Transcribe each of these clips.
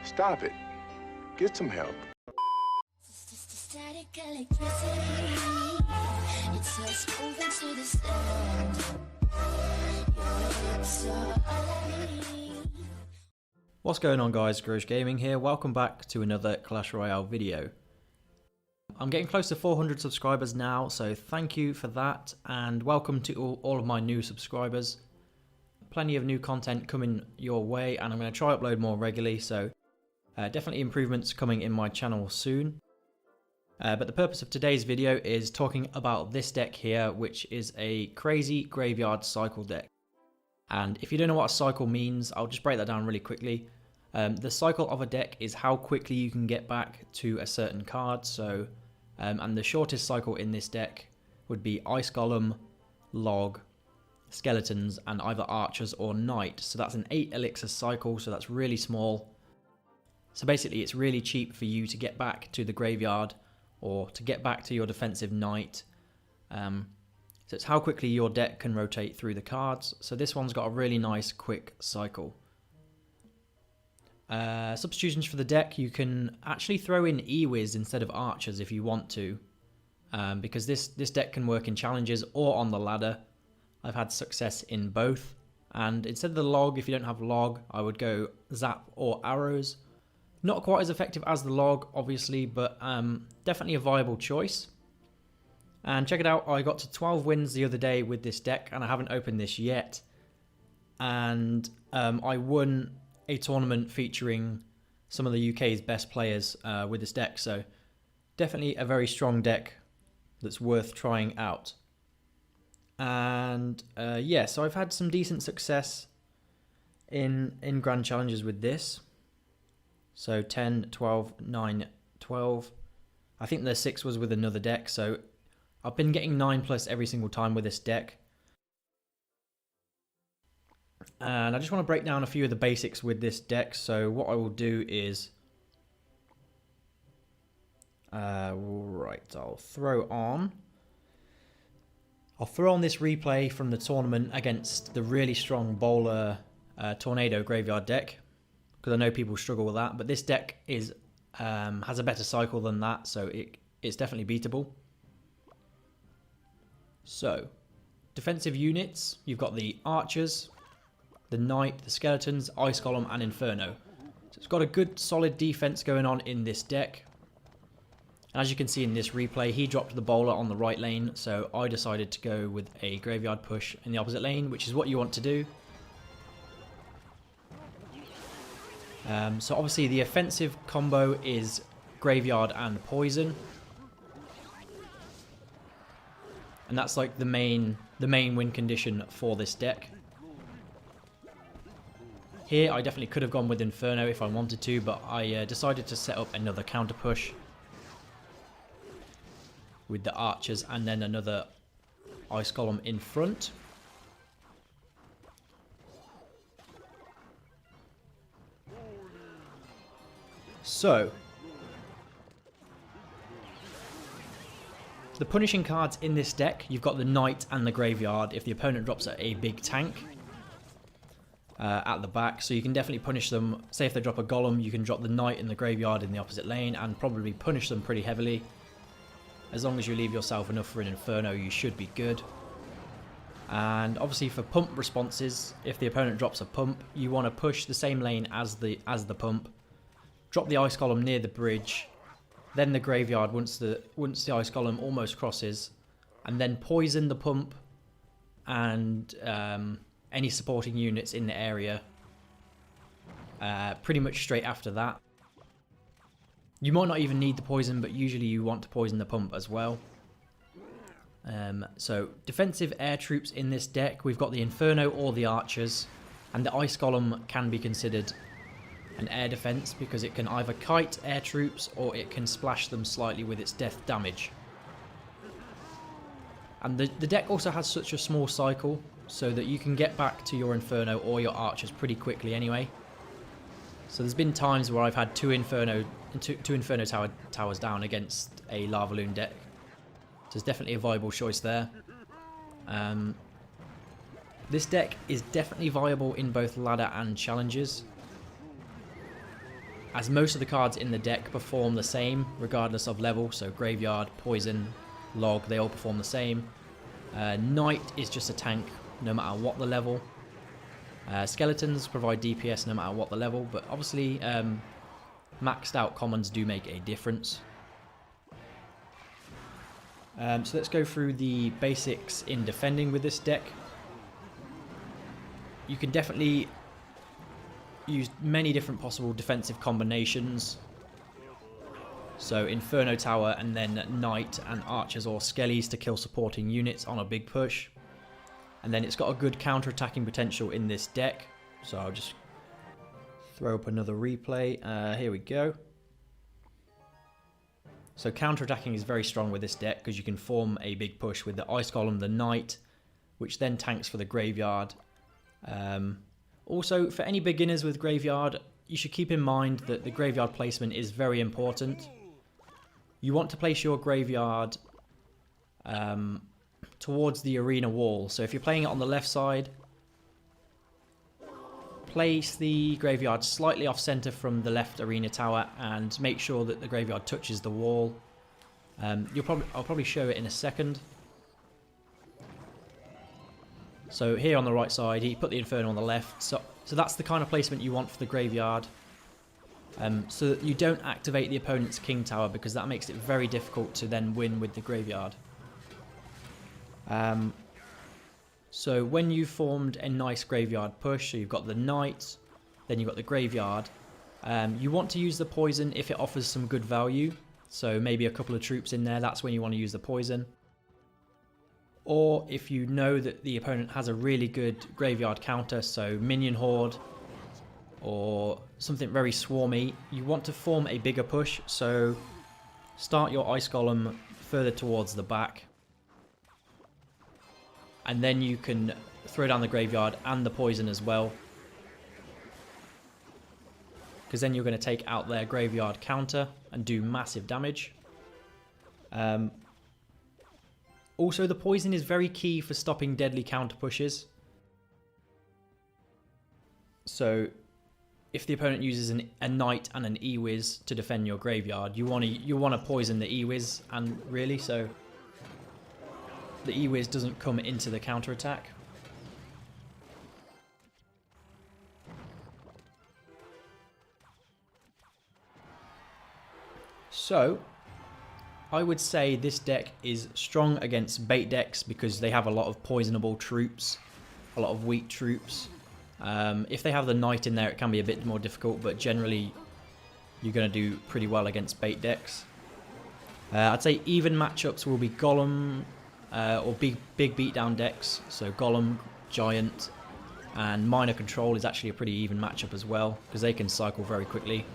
Stop it. Get some help. Static electricity. It's us moving to the sound. Your lips are alive. What's going on, guys? Grosh Gaming here. Welcome back to another Clash Royale video. I'm getting close to 400 subscribers now, so thank you for that, and welcome to all of my new subscribers. Plenty of new content coming your way, and I'm going to try upload more regularly, so definitely improvements coming in my channel soon. But the purpose of today's video is talking about this deck here, which is a crazy graveyard cycle deck. And if you don't know what a cycle means, I'll just break that down really quickly. The cycle of a deck is how quickly you can get back to a certain card. So, and the shortest cycle in this deck would be Ice Golem, Log, Skeletons, and either Archers or Knight. So that's an 8 elixir cycle, so that's really small. So basically it's really cheap for you to get back to the graveyard or to get back to your defensive Knight. So it's how quickly your deck can rotate through the cards. So this one's got a really nice quick cycle. Substitutions for the deck, you can actually throw in Ewiz instead of Archers if you want to, because this deck can work in challenges or on the ladder. I've had success in both, and instead of the Log, if you don't have Log, I would go Zap or Arrows. Not quite as effective as the Log, obviously, but definitely a viable choice. And check it out, I got to 12 wins the other day with this deck, and I haven't opened this yet. And I won a tournament featuring some of the UK's best players with this deck, so definitely a very strong deck that's worth trying out. And yeah, so I've had some decent success in grand challenges with this. So 10, 12, 9, 12. I think the 6 was with another deck, so I've been getting 9+ every single time with this deck. And I just want to break down a few of the basics with this deck. So what I will do is, right, I'll throw on this replay from the tournament against the really strong bowler Tornado graveyard deck, because I know people struggle with that. But this deck is has a better cycle than that, so it's definitely beatable. So defensive units, you've got the Archers, the Knight, the Skeletons, Ice Golem, and Inferno. So it's got a good solid defense going on in this deck. And as you can see in this replay, he dropped the bowler on the right lane, so I decided to go with a graveyard push in the opposite lane, which is what you want to do. So obviously the offensive combo is graveyard and poison. And that's like the main win condition for this deck. Here, I definitely could have gone with Inferno if I wanted to, but I decided to set up another counter push with the Archers and then another Ice Golem in front. So, the punishing cards in this deck, you've got the Knight and the Graveyard if the opponent drops a big tank at the back, so you can definitely punish them. Say if they drop a Golem, you can drop the Knight and the Graveyard in the opposite lane and probably punish them pretty heavily. As long as you leave yourself enough for an Inferno, you should be good. And obviously for pump responses, if the opponent drops a pump, you want to push the same lane as the pump. Drop the Ice Golem near the bridge, then the Graveyard once the Ice Golem almost crosses, and then poison the pump and any supporting units in the area pretty much straight after that. You might not even need the poison, but usually you want to poison the pump as well. So defensive air troops in this deck, we've got the Inferno or the Archers, and the Ice Golem can be considered an air defense because it can either kite air troops or it can splash them slightly with its death damage. And the deck also has such a small cycle so that you can get back to your Inferno or your Archers pretty quickly anyway. So there's been times where I've had two Inferno towers down against a Lava Loon deck. So it's definitely a viable choice there. This deck is definitely viable in both ladder and challenges. as most of the cards in the deck perform the same regardless of level. So Graveyard, Poison, Log, they all perform the same. Knight is just a tank no matter what the level. Skeletons provide DPS no matter what the level, but obviously maxed out commons do make a difference. So let's go through the basics in defending with this deck. You can definitely use many different possible defensive combinations. So Inferno Tower and then Knight and Archers or Skellies to kill supporting units on a big push. And then it's got a good counter-attacking potential in this deck. So I'll just throw up another replay. Here we go. So counter-attacking is very strong with this deck because you can form a big push with the Ice Golem, the Knight, which then tanks for the Graveyard. Also, for any beginners with Graveyard, you should keep in mind that the Graveyard placement is very important. You want to place your Graveyard towards the arena wall. So if you're playing it on the left side, place the Graveyard slightly off center from the left arena tower and make sure that the Graveyard touches the wall. I'll probably show it in a second. So here on the right side, he put the Inferno on the left. So that's the kind of placement you want for the Graveyard. So that you don't activate the opponent's King Tower, because that makes it very difficult to then win with the Graveyard. So when you've formed a nice Graveyard push, so you've got the Knight, then you've got the Graveyard, you want to use the Poison if it offers some good value. So maybe a couple of troops in there, that's when you want to use the Poison. Or if you know that the opponent has a really good Graveyard counter, so Minion Horde or something very swarmy, you want to form a bigger push. So start your Ice Golem further towards the back. And then you can throw down the Graveyard and the Poison as well. Because then you're going to take out their Graveyard counter and do massive damage. Also, the Poison is very key for stopping deadly counter pushes. So if the opponent uses a Knight and an E-Wiz to defend your Graveyard, you want to poison the E-Wiz, and really, so the E-Wiz doesn't come into the counter attack. So I would say this deck is strong against bait decks because they have a lot of poisonable troops, a lot of weak troops. If they have the Knight in there, it can be a bit more difficult, but generally you're going to do pretty well against bait decks. I'd say even matchups will be Golem or big beatdown decks. So Golem, Giant, and Minor Control is actually a pretty even matchup as well because they can cycle very quickly.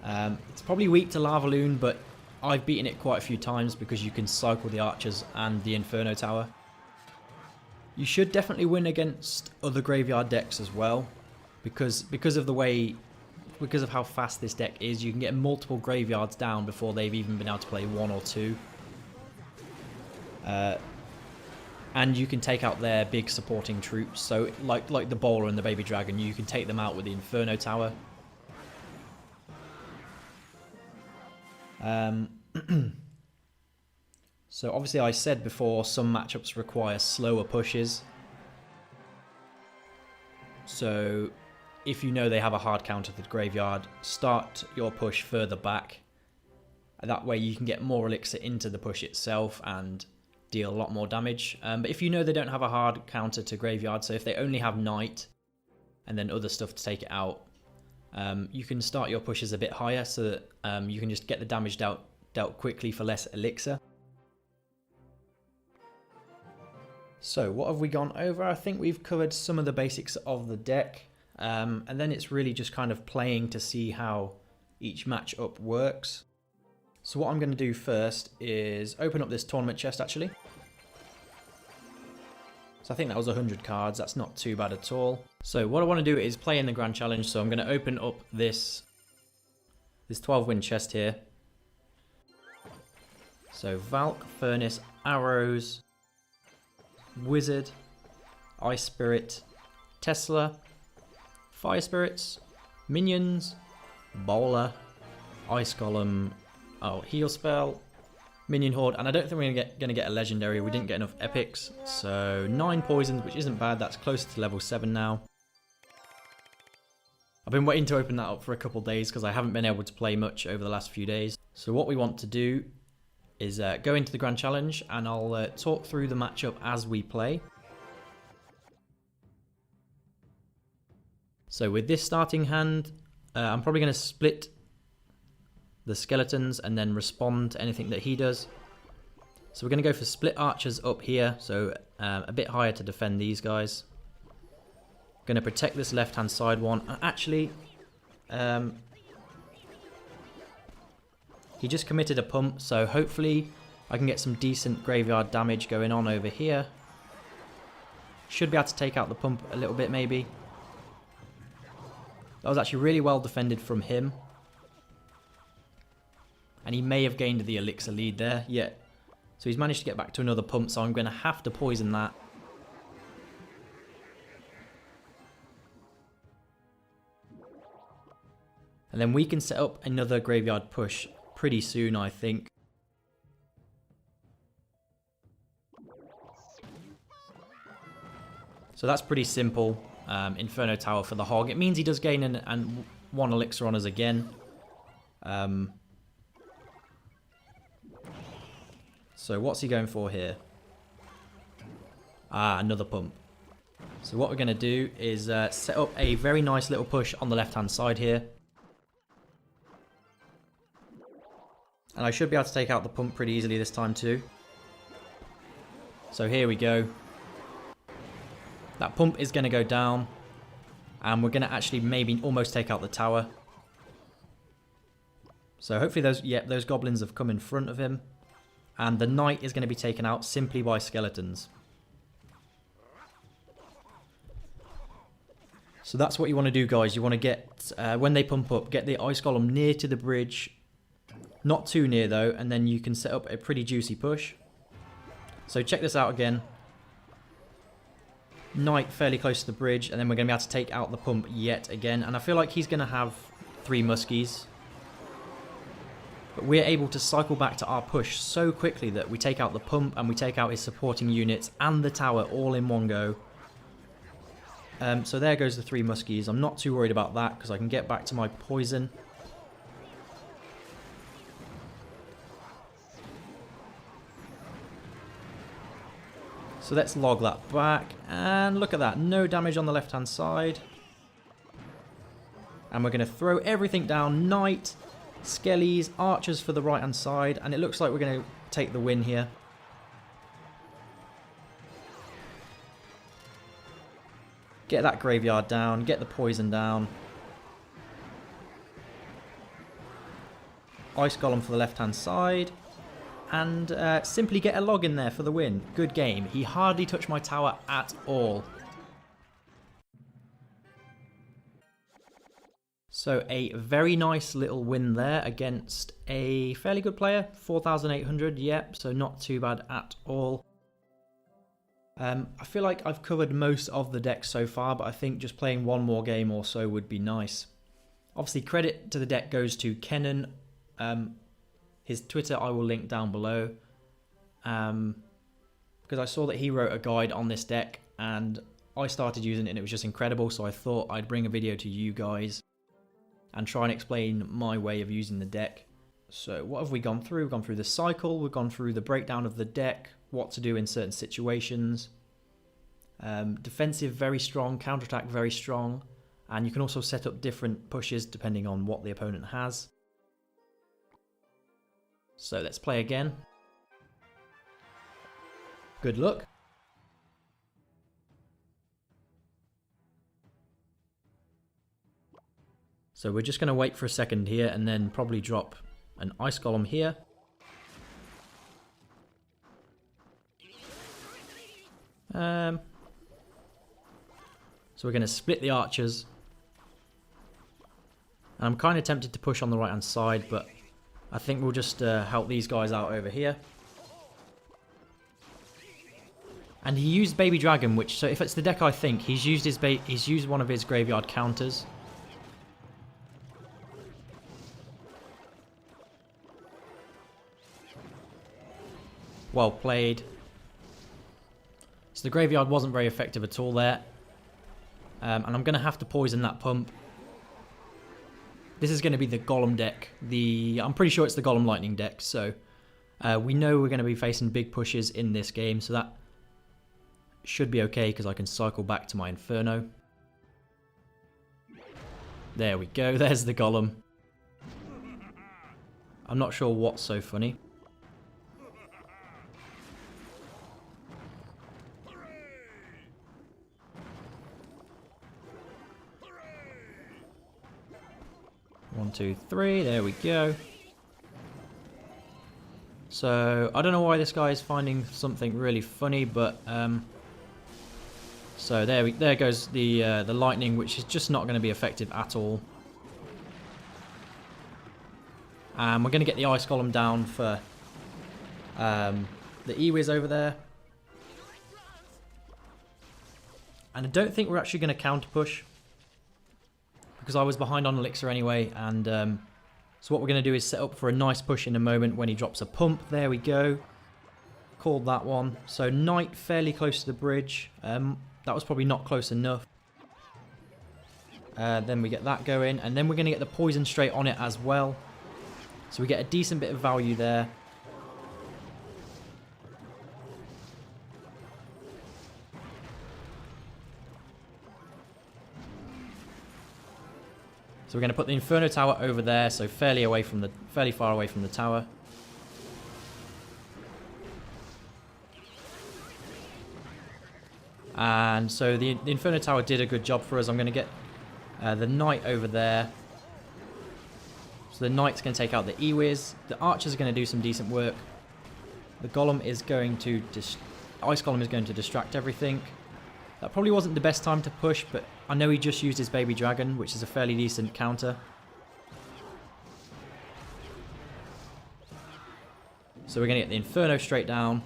It's probably weak to Lava Loon, but I've beaten it quite a few times because you can cycle the Archers and the Inferno Tower. You should definitely win against other Graveyard decks as well, because of how fast this deck is. You can get multiple Graveyards down before they've even been able to play one or two. And you can take out their big supporting troops. So like the Bowler and the Baby Dragon, you can take them out with the Inferno Tower. So obviously I said before, some matchups require slower pushes. So if you know they have a hard counter to the Graveyard, start your push further back. That way you can get more elixir into the push itself and deal a lot more damage. But if you know they don't have a hard counter to Graveyard, so if they only have Knight and then other stuff to take it out, you can start your pushes a bit higher so that you can just get the damage dealt quickly for less elixir. So what have we gone over? I think we've covered some of the basics of the deck, and then it's really just kind of playing to see how each matchup works. So what I'm going to do first is open up this tournament chest actually. So I think that was 100 cards, that's not too bad at all. So what I want to do is play in the Grand Challenge, so I'm going to open up this 12 win chest here. So Valk, Furnace, Arrows, Wizard, Ice Spirit, Tesla, Fire Spirits, Minions, Bowler, Ice Golem, oh, Heal Spell, Minion Horde, and I don't think we're going to get a Legendary. We didn't get enough Epics, so 9 poisons, which isn't bad. That's closer to level 7 now. I've been waiting to open that up for a couple days because I haven't been able to play much over the last few days. So what we want to do is go into the Grand Challenge, and I'll talk through the matchup as we play. So with this starting hand, I'm probably going to split the skeletons and then respond to anything that he does. So we're going to go for split archers up here, so a bit higher to defend these guys. Going to protect this left hand side one. Actually, he just committed a pump, so hopefully I can get some decent graveyard damage going on over here. Should be able to take out the pump a little bit maybe. That was actually really well defended from him. And he may have gained the elixir lead there. Yeah. So he's managed to get back to another pump, so I'm going to have to poison that. And then we can set up another graveyard push pretty soon, I think. So that's pretty simple. Inferno Tower for the Hog. It means he does gain and 1 elixir on us again. So what's he going for here? Ah, another pump. So what we're going to do is set up a very nice little push on the left hand side here. And I should be able to take out the pump pretty easily this time too. So here we go. That pump is going to go down. And we're going to actually maybe almost take out the tower. So hopefully those goblins have come in front of him. And the knight is going to be taken out simply by skeletons. So that's what you want to do, guys. You want to get, when they pump up, get the ice golem near to the bridge. Not too near though, and then you can set up a pretty juicy push. So check this out again. Knight fairly close to the bridge, and then we're going to be able to take out the pump yet again. And I feel like he's going to have 3 muskies. But we're able to cycle back to our push so quickly that we take out the pump and we take out his supporting units and the tower all in one go. So there goes the 3 muskies. I'm not too worried about that because I can get back to my poison. So let's log that back, and look at that, no damage on the left hand side. And we're going to throw everything down, knight, skellies, archers for the right hand side, and it looks like we're going to take the win here. Get that graveyard down, get the poison down. Ice golem for the left hand side. And simply get a log in there for the win. Good game. He hardly touched my tower at all. So a very nice little win there against a fairly good player. 4,800, yep, so not too bad at all. I feel like I've covered most of the deck so far, but I think just playing one more game or so would be nice. Obviously, credit to the deck goes to Kenan. His Twitter I will link down below, because I saw that he wrote a guide on this deck and I started using it and it was just incredible, so I thought I'd bring a video to you guys and try and explain my way of using the deck. So what have we gone through? We've gone through the cycle, we've gone through the breakdown of the deck, what to do in certain situations. Defensive very strong, counterattack very strong, and you can also set up different pushes depending on what the opponent has. So let's play again. Good luck. So we're just going to wait for a second here and then probably drop an ice golem here. So we're going to split the archers. And I'm kind of tempted to push on the right hand side, but I think we'll just help these guys out over here. And he used Baby Dragon, which, so if it's the deck I think, he's used one of his graveyard counters. Well played. So the graveyard wasn't very effective at all there. And I'm going to have to poison that pump. This is going to be the Golem deck. I'm pretty sure it's the Golem Lightning deck. So we know we're going to be facing big pushes in this game. So that should be okay because I can cycle back to my Inferno. There we go. There's the Golem. I'm not sure what's so funny. One, two, three. There we go. So I don't know why this guy is finding something really funny, but so there goes the lightning, which is just not going to be effective at all. And we're going to get the ice golem down for the Ewiz over there. And I don't think we're actually going to counter push, because I was behind on Elixir anyway, and so what we're going to do is set up for a nice push in a moment when he drops a pump. There we go. Called that one. So Knight fairly close to the bridge. That was probably not close enough. Then we get that going, and then we're going to get the poison straight on it as well. So we get a decent bit of value there. So we're going to put the Inferno Tower over there, so fairly far away from the tower. And so the Inferno Tower did a good job for us. I'm going to get the Knight over there. So the Knight's going to take out the Ewiz. The Archer's going to do some decent work. The Golem is going to Ice Golem is going to distract everything. That probably wasn't the best time to push, but I know he just used his Baby Dragon, which is a fairly decent counter. So we're going to get the Inferno straight down.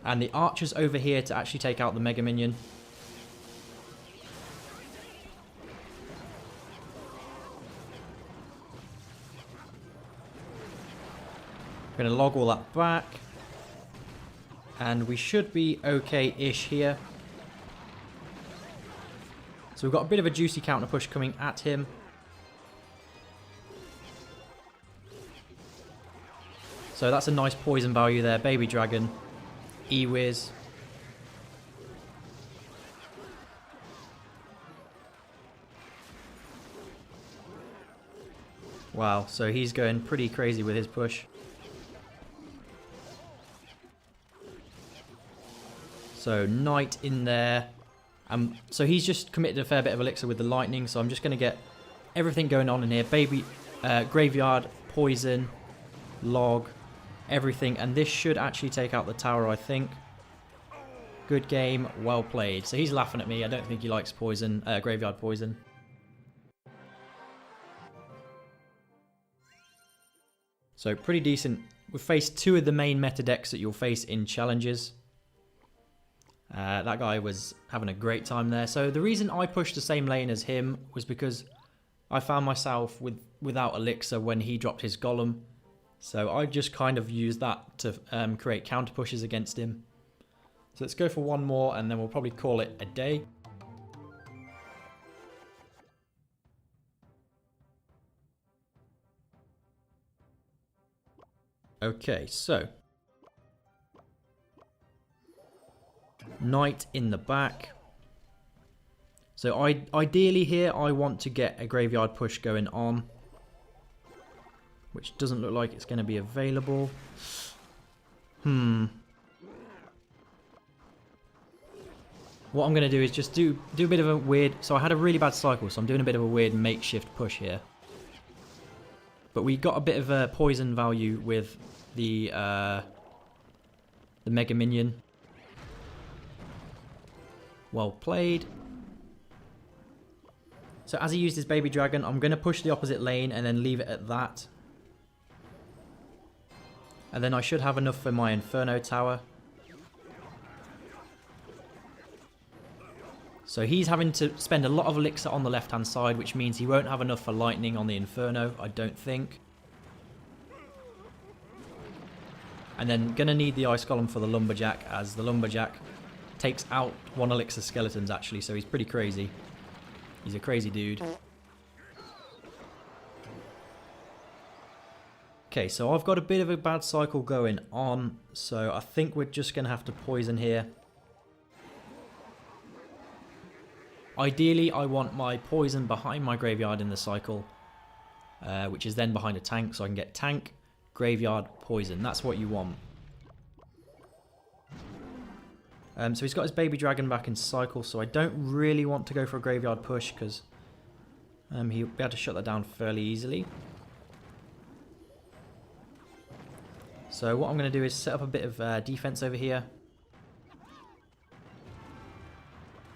And the Archer's over here to actually take out the Mega Minion. We're going to log all that back. And we should be okay-ish here. So we've got a bit of a juicy counter push coming at him. So that's a nice poison value there. Baby Dragon, Ewiz. Wow, so he's going pretty crazy with his push. So Knight in there. So he's just committed a fair bit of Elixir with the lightning. So I'm just going to get everything going on in here. Graveyard, poison, log, everything. And this should actually take out the tower, I think. Good game, well played. So he's laughing at me. I don't think he likes poison, graveyard poison. So pretty decent. We've faced two of the main meta decks that you'll face in challenges. That guy was having a great time there. So the reason I pushed the same lane as him was because I found myself without Elixir when he dropped his Golem. So I just kind of used that to create counter pushes against him. So let's go for one more and then we'll probably call it a day. Okay, so Knight in the back. So ideally here I want to get a graveyard push going on, which doesn't look like it's going to be available. What I'm going to do is just do a bit of a weird... So I had a really bad cycle, so I'm doing a bit of a weird makeshift push here. But we got a bit of a poison value with the Mega Minion. Well played. So as he used his Baby Dragon, I'm going to push the opposite lane and then leave it at that. And then I should have enough for my Inferno Tower. So he's having to spend a lot of Elixir on the left-hand side, which means he won't have enough for Lightning on the Inferno, I don't think. And then gonna need the ice golem for the lumberjack, as the lumberjack takes out 1 elixir skeletons actually, so he's pretty crazy. He's a crazy dude. Okay, so I've got a bit of a bad cycle going on, so I think we're just gonna have to poison here. Ideally, I want my poison behind my graveyard in the cycle, which is then behind a tank, so I can get tank, graveyard, poison. That's what you want. So he's got his baby dragon back in cycle, so I don't really want to go for a graveyard push because he'll be able to shut that down fairly easily. So what I'm going to do is set up a bit of defense over here.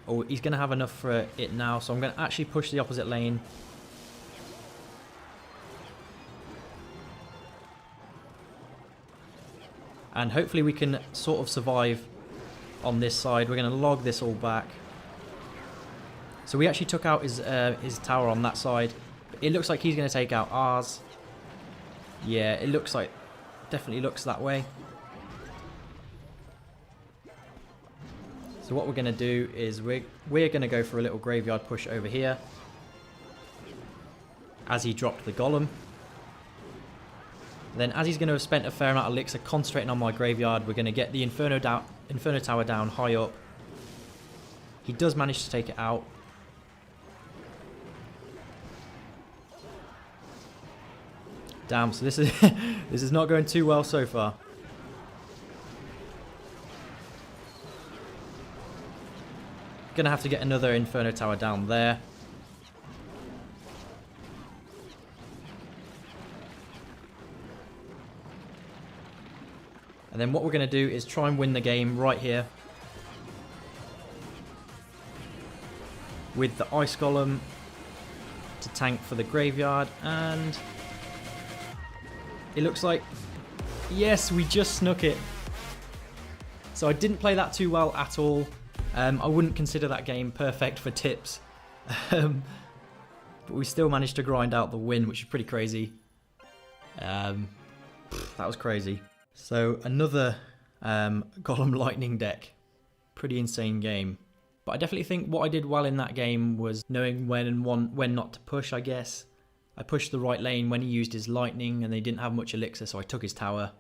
Oh, he's going to have enough for it now, so I'm going to actually push the opposite lane. And hopefully we can sort of survive on this side. We're going to log this all back. So we actually took out his tower on that side. It looks like he's going to take out ours. Yeah, it looks like, definitely looks that way. So what we're going to do is we're going to go for a little graveyard push over here. As he dropped the golem. Then as he's going to have spent a fair amount of elixir concentrating on my graveyard, we're going to get the Inferno Tower down high up. He does manage to take it out. Damn, so this is this is not going too well so far. Gonna have to get another Inferno Tower down there. And then what we're going to do is try and win the game right here. With the Ice Golem to tank for the graveyard. And it looks like, yes, we just snuck it. So I didn't play that too well at all. I wouldn't consider that game perfect for tips. But we still managed to grind out the win, which is pretty crazy. That was crazy. So another Golem Lightning deck. Pretty insane game. But I definitely think what I did well in that game was knowing when and when not to push, I guess. I pushed the right lane when he used his lightning and they didn't have much elixir, so I took his tower.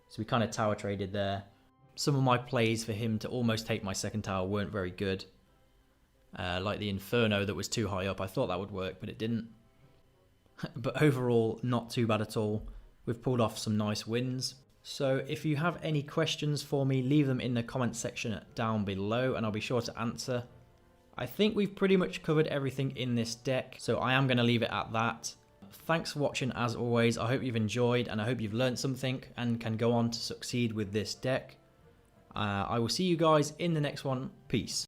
So we kind of tower traded there. Some of my plays for him to almost take my second tower weren't very good. Like the Inferno that was too high up. I thought that would work, but it didn't. But overall, not too bad at all. We've pulled off some nice wins. So if you have any questions for me, leave them in the comment section down below and I'll be sure to answer. I think we've pretty much covered everything in this deck, so I am going to leave it at that. Thanks for watching as always. I hope you've enjoyed and I hope you've learned something and can go on to succeed with this deck. I will see you guys in the next one. Peace.